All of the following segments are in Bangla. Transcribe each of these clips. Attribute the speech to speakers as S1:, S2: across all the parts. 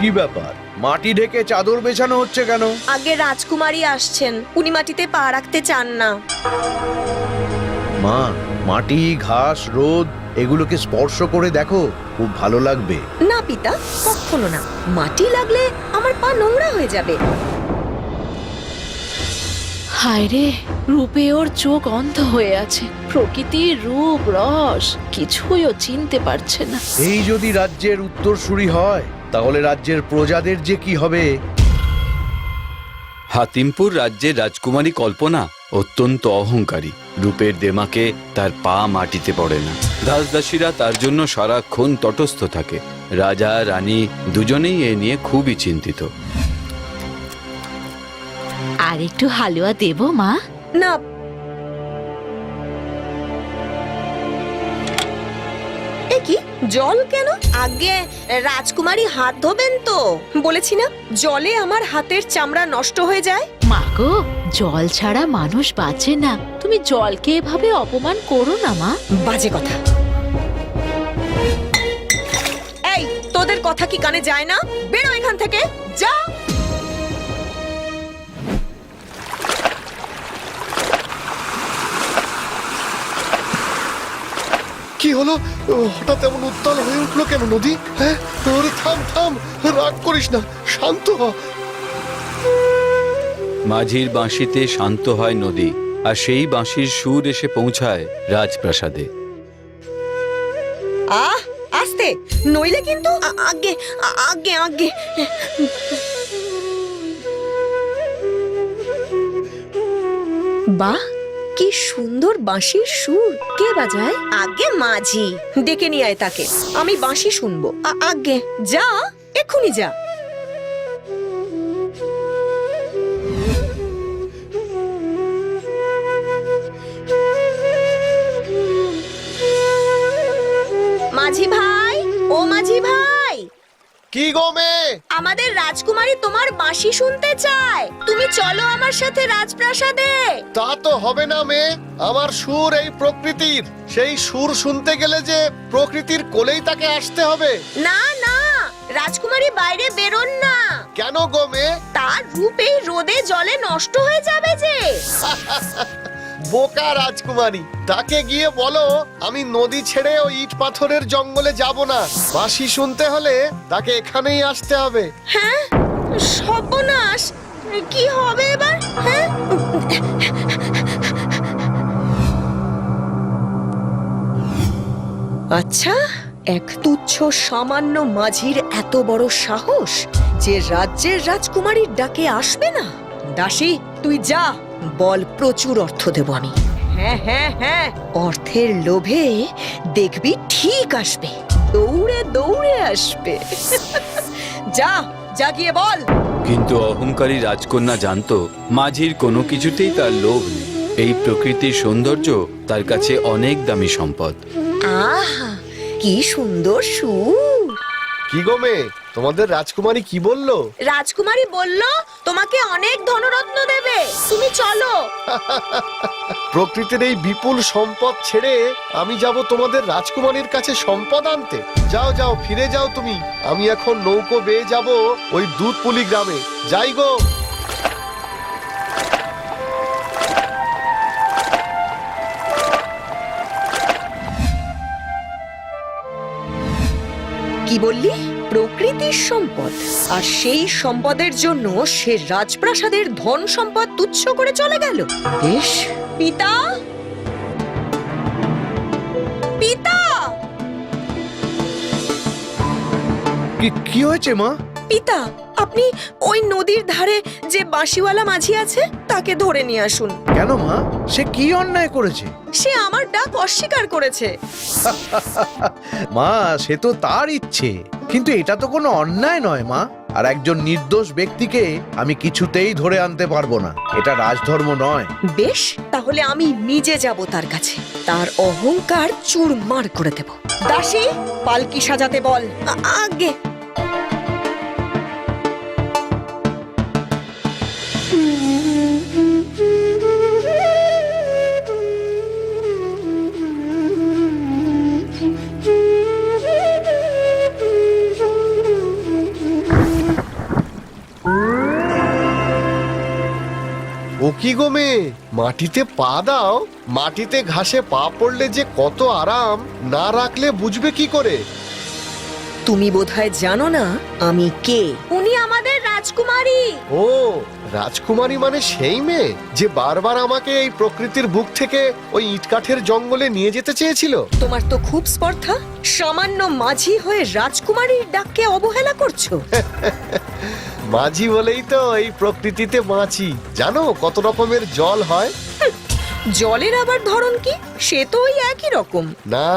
S1: কি ব্যাপার, মাটি ঢেকে চাদর বেছানো হচ্ছে কেন?
S2: আগে রাজকুমারী আসছেন, উনি মাটিতে পা রাখতে চান না।
S1: মা, মাটি, ঘাস, রোদ এগুলোকে স্পর্শ করে দেখো, খুব ভালো লাগবে।
S2: না পিতা, কখনো না। মাটি লাগলে আমার পা নোংরা হয়ে যাবে।
S3: হায় রে, রূপে ওর চোখ অন্ধ হয়ে আছে। প্রকৃতির রূপ রস কিছুই ও চিনতে পারছে না।
S1: এই যদি রাজ্যের উত্তরসূরি হয়, তাহলে রাজ্যের প্রজাদের যে কি হবে।
S4: হাতিমপুর রাজ্যের রাজকুমারী কল্পনা অত্যন্ত অহংকারী। রূপের দেমাকে তার পা মাটিতে পড়ে না। দাসদাসীরা তার জন্য সারাক্ষণ তটস্থ থাকে। রাজা রানী দুজনেই এ নিয়ে খুবই চিন্তিত।
S3: আর একটু হালুয়া দেব মা?
S2: না, এ কি জল কেন? আগে রাজকুমারী হাত ধোবেন তো। বলেছি না, জলে আমার হাতের চামড়া নষ্ট হয়ে যায়।
S3: মা গো, জল ছাড়া মানুষ বাঁচে না। তুমি জলকে এভাবে অপমান করো না মা।
S2: বাজে কথা। এই, তোদের কথা কি কানে যায় না? বেরো এখান থেকে, যা।
S5: কি হলো? হঠাৎ এমন উত্তাল হয়ে উঠলো কেন নদী? হ্যাঁ, ওরে থাম থাম, রাগ করিস না, শান্ত হ।
S4: মাঝির বাঁশিতে শান্ত হয় নদী, আর সেই বাঁশির সুর এসে পৌঁছায় রাজপ্রাসাদে।
S2: আস্তে, নইলে কিন্তু আগে আগে আগে। বাহ, কি সুন্দর বাঁশির সুর। কে বাজায়? আগে মাঝি। ডেকে নিয়ে আয় তাকে, আমি বাঁশি শুনবো। আগে যা, এক্ষুনি যা। মাঝি ভাই, ও মাঝি ভাই।
S5: কি গো মেয়ে?
S2: আমাদের রাজকুমারী তোমার বাঁশি শুনতে চায়। তুমি চলো আমার সাথে রাজপ্রাসাদে।
S5: তা তো হবে না মেয়ে, আমার সুর এই প্রকৃতির। সেই সুর শুনতে গেলে যে প্রকৃতির কোলেই তাকে আসতে হবে।
S2: না না, রাজকুমারী বাইরে বেরোন না।
S5: কেন গো মেয়ে?
S2: তার রূপ এই রোদে জলে নষ্ট হয়ে যাবে যে।
S5: বোকা রাজকুমারী, তাকে গিয়ে বলো আমি নদী ছেড়ে ওই ইট পাথরের জঙ্গলে যাব না। বাঁশি শুনতে হলে তাকে এখানেই আসতে হবে।
S2: হ্যাঁ, সর্বনাশ, কি হবে এবার? হ্যাঁ, আচ্ছা, এক তুচ্ছ সামান্য মাঝির এত বড় সাহস যে রাজ্যের রাজকুমারীর ডাকে আসবে না। দাসী, তুই যা, বল প্রচুর অর্থ দেব আমি। হ্যাঁ হ্যাঁ হ্যাঁ, অর্থের লোভে দেখবি ঠিক আসবে, দৌড়ে দৌড়ে আসবে। যা যা, গিয়ে বল।
S4: কিন্তু অহংকারী রাজকন্যা জানতো মাঝির কোনো কিছুতেই তার লোভ নেই। এই প্রকৃতির সৌন্দর্য তার কাছে অনেক দামি সম্পদ।
S2: আহা, কি সুন্দর সুর।
S5: কি গো মেয়ে, তোমাদের রাজকুমারী কি বললো?
S2: রাজকুমারী বলল তোমাকে অনেক ধনরত্ন দেবে, তুমি চলো।
S5: প্রকৃতির এই বিপুল সম্পদ ছেড়ে আমি যাব তোমাদের রাজকুমারীর কাছে সম্পদ আনতে? যাও যাও, ফিরে যাও তুমি। আমি এখন নৌকো বেয়ে যাব ওই দুধপুলি গ্রামে। যাই গো।
S2: কি বললি? প্রকৃতির সম্পদ? আর সেই সম্পদের জন্য সে রাজপ্রাসাদের ধন সম্পদ তুচ্ছ করে চলে গেল? বেশ। পিতা, পিতা,
S1: কি হয়েছে মা?
S2: পিতা, আপনি ওই নদীর ধারে যে বাঁশিওয়ালা মাঝি আছে তাকে ধরে নিয়ে আসুন।
S1: কেন মা, সে কি অন্যায় করেছে?
S2: সে আমার ডাক অস্বীকার করেছে।
S1: মা, সে তো তার ইচ্ছে, কিন্তু এটা তো কোনো অন্যায় নয় মা। আর একজন নির্দোষ ব্যক্তিকে আমি কিছুতেই ধরে আনতে পারবো না, এটা রাজধর্ম নয়।
S2: বেশ, তাহলে আমি নিজে যাব তার কাছে, তার অহংকার চুরমার করে দেব। দাসী, পালকি সাজাতে বল। আগে।
S5: কি গো মেয়ে, মাটিতে পা দাও। মাটিতে ঘাসে পা পড়লে যে কত আরাম, না রাখলে বুঝবে কি করে?
S2: তুমি বোধহয় জানো না আমি কে। উনি আমাদের রাজকুমারী।
S5: ও, রাজকুমারী মানে সেই মেয়ে যে বারবার আমাকে এই প্রকৃতির বুক থেকে ওই ইটকাঠের জঙ্গলে নিয়ে যেতে চেয়েছিল।
S2: তোমার তো খুব স্পর্ধা, সামান্য মাঝি হয়ে রাজকুমারীর ডাককে অবহেলা করছো।
S5: মাঝি বলেই তো এই প্রকৃতিতে বাঁচি। জানো কত রকমের জল হয়?
S2: জলের আবার ধরন কি? সে তো ওই একই রকম।
S5: না,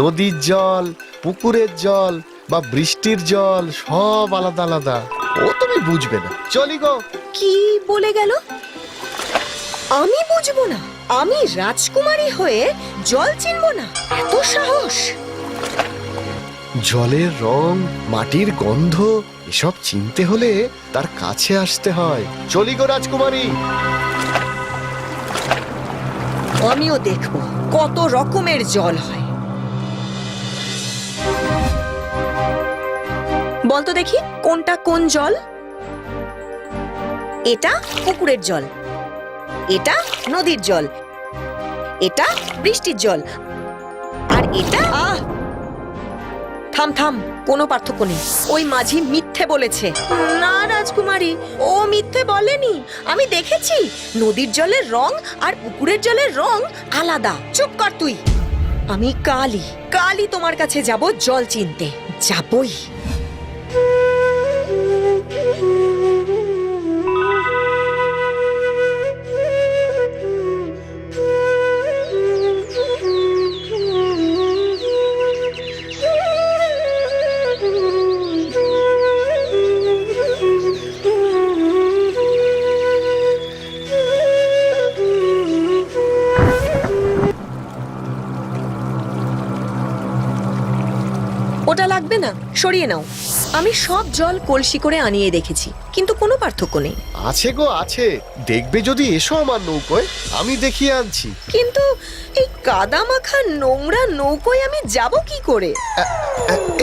S5: নদীর জল, পুকুরের জল বা বৃষ্টির জল সব আলাদা আলাদা। ও তুমি বুঝবে না, চলি গো।
S2: কি বলে গেল? আমি বুঝবো না? আমি রাজকুমারী হয়ে জল চিনবো না? এত সাহস!
S5: জলের রং, মাটির গন্ধ এসব চিনতে হলে তার কাছে আসতে হয়। চলি গো রাজকুমারী।
S2: আমিও দেখবো কত রকমের জল হয়। বলতো দেখি কোনটা কোন জল? এটা পুকুরের জল, এটা নদীর জল, এটা বৃষ্টির জল, আর এটা থাম থাম, কোনো পার্থক্য নেই। ওই মাঝি মিথ্যে বলেছে। না রাজকুমারী, ও মিথ্যে বলেনি। আমি দেখেছি নদীর জলের রং আর পুকুরের জলের রং আলাদা। চুপ কর তুই। আমি কালই কালই তোমার কাছে যাব জল চিনতে, যাবই। ওটা লাগবে না, সরিয়ে নাও। আমি সব জল কলসি করে আনিয়ে দেখেছি, কিন্তু কোনো পার্থক্য নেই।
S5: আছে গো আছে, দেখবে যদি এসো আমার নৌকোয়, আমি দেখিয়ে আনছি।
S2: কিন্তু এই কাদা মাখা নোংরা নৌকোয় আমি যাব কি করে?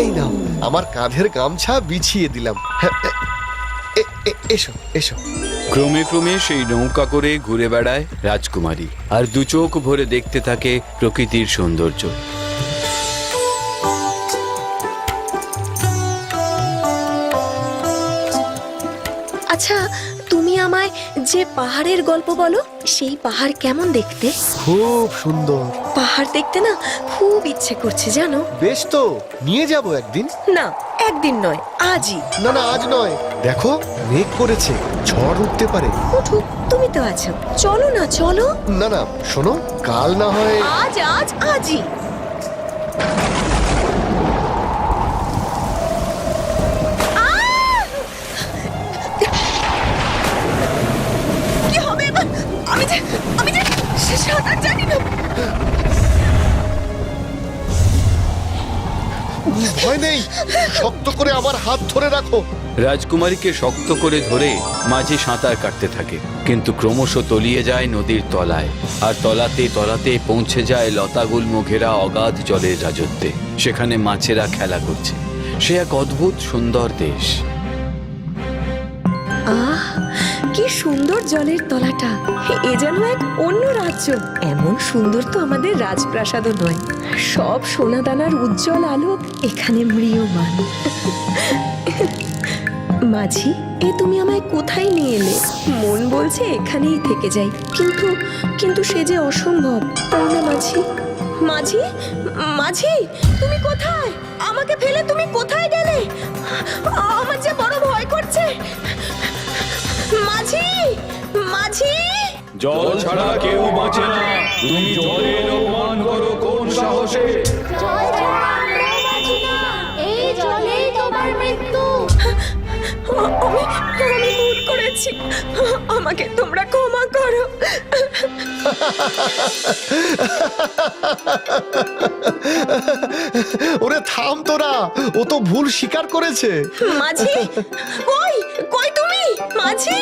S5: এই নাও, আমার কাঁধের গামছা বিছিয়ে দিলাম। এসো এসো।
S4: ক্রমে ক্রমে সেই নৌকা করে ঘুরে বেড়ায় রাজকুমারী, আর দু চোখ ভরে দেখতে থাকে প্রকৃতির সৌন্দর্য।
S2: আচ্ছা, তুমি আমায় যে পাহাড়ের গল্প বলো, সেই পাহাড় কেমন দেখতে?
S5: খুব সুন্দর।
S2: পাহাড় দেখতে না খুব ইচ্ছে করছে জানো।
S5: বেশ তো, নিয়ে যাব একদিন।
S2: না, একদিন নয়, আজই।
S5: না না, আজ নয়। দেখো মেঘ করেছে, ঝড় উঠতে পারে।
S2: উঠুক, তুমি তো আছো। চলো না, চলো।
S5: না না, শোনো, কাল না হয়।
S2: আজই। কি হবে এবার? আমি যে সাঁতার জানি না।
S5: ভয় নেই, শক্ত করে আমার হাত ধরে রাখো।
S4: রাজকুমারীকে শক্ত করে ধরে মাঝি সাঁতার কাটতে থাকে, কিন্তু ক্রমশ তলিয়ে যায় নদীর তলায়, আর তলাতে তলাতে পৌঁছে যায় লতাগুল্ম ঘেরা অগাধ জলের রাজত্বে। সেখানে মাছেরা খেলা করছে। সে এক অদ্ভুত সুন্দর দেশ।
S2: আহ, কি সুন্দর জলের তলাটা! এ যেন এক অন্য রাজ্য। এমন সুন্দর তো আমাদের রাজপ্রাসাদও নয়। সব সোনাদানার উজ্জ্বল আলো এখানে ম্রিয়মান। মাঝি, এ তুমি আমায় কোথায় নিয়ে এলে? মন বলছে এখানেই থেকে যাই, কিন্তু সে যে অসম্ভব, তাই না মাঝি? মাঝি, মাঝি, তুমি কোথায়? আমাকে ফেলে তুমি কোথায় গেলে? আমার যে বড় ভয় করছে। মাঝি, মাঝি!
S6: জল ছাড়া কেউ বাঁচে না। তুমি জলের অপমান করো কোন সাহসে?
S7: জল ছাড়া আমরাও বাঁচি না। এই জলেই তোমার মৃত্যু।
S2: আমি ভুল করেছি, আমাকে তোমরা ক্ষমা করো।
S5: ওরে থাম তোরা, ও তো ভুল স্বীকার করেছে।
S2: মাঝি, কই কই তুমি? মাঝি!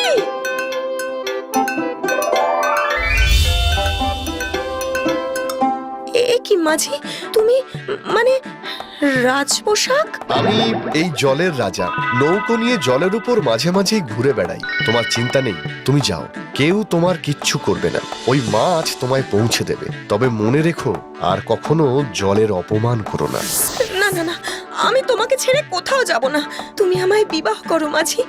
S2: এ কি মাঝি, তুমি মানে রাজপোশাক?
S5: আমি এই জলের রাজা, নৌকো নিয়ে জলের উপর মাঝে মাঝেই ঘুরে বেড়াই। তোমার চিন্তা নেই, তুমি যাও, কেউ তোমার কিচ্ছু করবে না। ওই মাছ তোমায় পৌঁছে দেবে। তবে মনে রেখো, আর কখনো জলের অপমান করো না।
S2: না না না, আমি তোমাকে ছেড়ে কোথাও যাব না। তুমি আমায় বিবাহ করো মাঝি,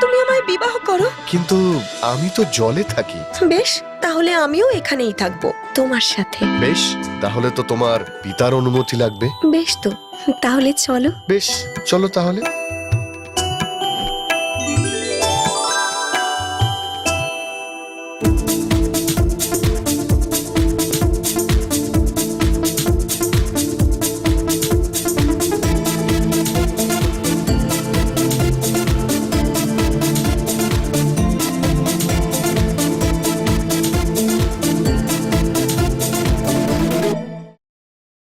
S2: তুমি আমায় বিবাহ করো।
S5: কিন্তু আমি তো জলে থাকি।
S2: বেশ, তাহলে আমিও এখানেই থাকবো তোমার সাথে।
S5: বেশ, তাহলে তো তোমার পিতার অনুমতি লাগবে।
S2: বেশ তো, তাহলে চলো।
S5: বেশ, চলো তাহলে।